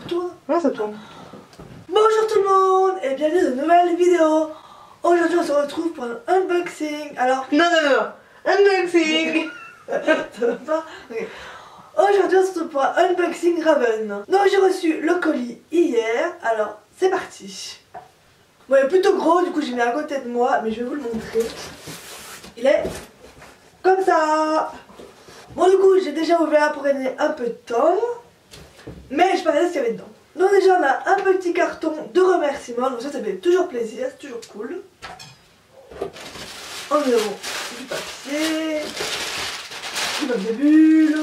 tourne? Ouais, ça tourne. Bonjour tout le monde et bienvenue dans une nouvelle vidéo. Aujourd'hui on se retrouve pour un unboxing. Alors... Non, unboxing. Ça va pas? Okay. Aujourd'hui on se retrouve pour un unboxing Raven. Donc j'ai reçu le colis hier, alors c'est parti. Bon, il est plutôt gros, du coup j'ai mis à côté de moi, mais je vais vous le montrer. Il est comme ça. Bon, du coup j'ai déjà ouvert pour gagner un peu de temps, mais je pas regardé ce qu'il y avait dedans. Donc déjà on a un petit carton de remerciements, donc ça fait toujours plaisir, c'est toujours cool. En avons du papier bulle,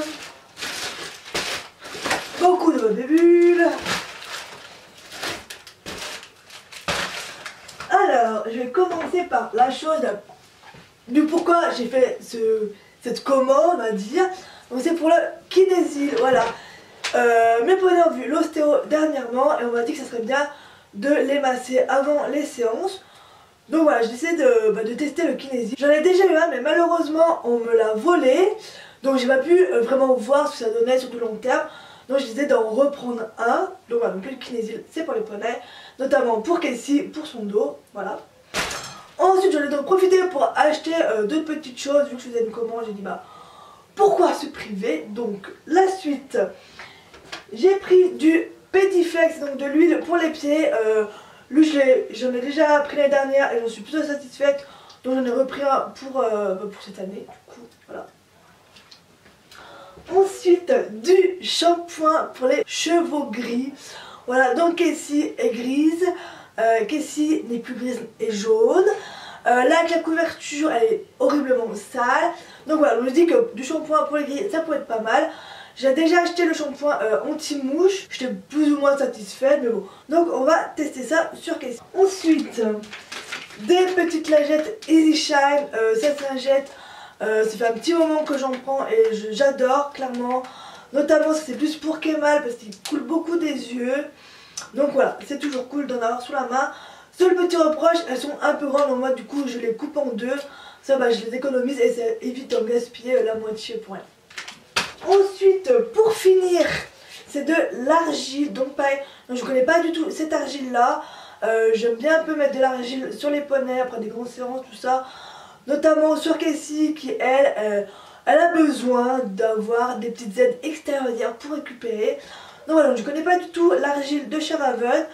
beaucoup de papier bulle. Alors je vais commencer par la chose du pourquoi j'ai fait cette commande, on va dire. Donc c'est pour le Kinesil, voilà. Mes poneys ont vu l'ostéo dernièrement et on m'a dit que ça serait bien de les masser avant les séances. Donc voilà, j'ai décidé de tester le Kinesil. J'en ai déjà eu un, mais malheureusement on me l'a volé. Donc j'ai pas pu vraiment voir ce que ça donnait sur du long terme. Donc j'ai décidé d'en reprendre un. Donc voilà, donc le Kinesil c'est pour les poneys, notamment pour Casey, pour son dos, voilà. Ensuite j'en ai donc profité pour acheter d'autres petites choses. Vu que je faisais une commande, j'ai dit bah pourquoi se priver. Donc la suite, j'ai pris du Petiflex, donc de l'huile pour les pieds. Lui j'en ai déjà pris l'année dernière et j'en suis plutôt satisfaite. Donc j'en ai repris un pour cette année, du coup voilà. Ensuite du shampoing pour les cheveux gris. Voilà, donc Casey est grise, Casey n'est plus grise et jaune. Là avec la couverture elle est horriblement sale. Donc voilà, on me dit que du shampoing pour les gris ça pourrait être pas mal. J'ai déjà acheté le shampoing anti-mouche, j'étais plus ou moins satisfaite, mais bon. Donc on va tester ça sur Casey. Ensuite, des petites lingettes Easy Shine. Cette lingette, ça fait un petit moment que j'en prends et j'adore clairement. Notamment c'est plus pour Kemal parce qu'il coule beaucoup des yeux. Donc voilà, c'est toujours cool d'en avoir sous la main. Seul petit reproche, elles sont un peu grandes, donc moi du coup je les coupe en deux. Ça bah, je les économise et ça évite d'en gaspiller la moitié pour elles. Ensuite, pour finir, c'est de l'argile. Donc pareil, je connais pas du tout cette argile là. J'aime bien un peu mettre de l'argile sur les poneys après des grandes séances, tout ça. Notamment sur Casey qui elle a besoin d'avoir des petites aides extérieures pour récupérer. Donc voilà, je connais pas du tout l'argile de chez Raven.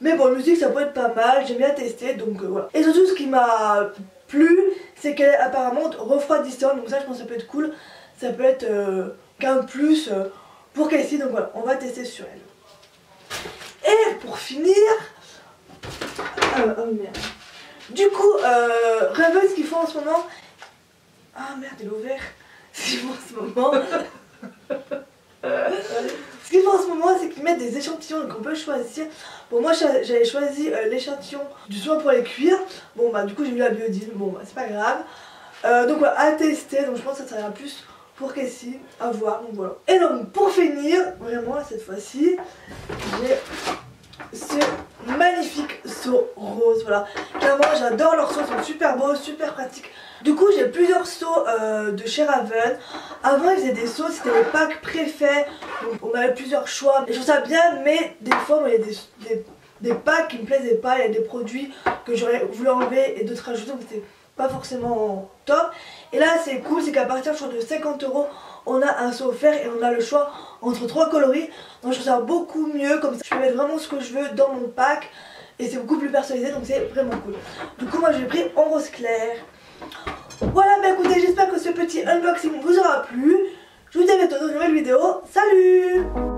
Mais bon, musique ça peut être pas mal, j'aime bien tester, donc voilà. Et surtout ce qui m'a plu, c'est qu'elle est apparemment refroidissante, donc ça je pense que ça peut être cool. Ça peut être qu'un plus pour Casey, donc voilà, on va tester sur elle. Et pour finir, oh merde. Du coup, Raven, ce qu'ils font en ce moment, ah merde, il est ouvert. Ce qu'ils font en ce moment, c'est qu'ils mettent des échantillons, donc on peut choisir. Bon, moi j'avais choisi l'échantillon du soin pour les cuirs. Bon bah du coup j'ai mis la biodine, bon bah c'est pas grave. Donc voilà, à tester, donc je pense que ça sera plus pour Casey, à voir, donc voilà. Et donc pour finir, vraiment cette fois-ci, j'ai ce magnifique seau rose, voilà. Clairement j'adore leurs seaux, ils sont super beaux, super pratiques. Du coup j'ai plusieurs seaux de chez Raven. Avant ils faisaient des seaux, c'était les packs préfaits, donc on avait plusieurs choix. Et je trouve ça bien, mais des fois il y a des packs qui me plaisaient pas, il y a des produits que j'aurais voulu enlever et d'autres rajouter, donc c'était pas forcément top. Et là c'est cool, c'est qu'à partir je crois de 50 €, on a un seau offert et on a le choix entre 3 coloris. Donc je trouve ça beaucoup mieux, comme ça je peux mettre vraiment ce que je veux dans mon pack et c'est beaucoup plus personnalisé, donc c'est vraiment cool. Du coup moi j'ai pris en rose clair. Voilà, bah écoutez, j'espère que ce petit unboxing vous aura plu. Je vous dis à bientôt dans une nouvelle vidéo. Salut!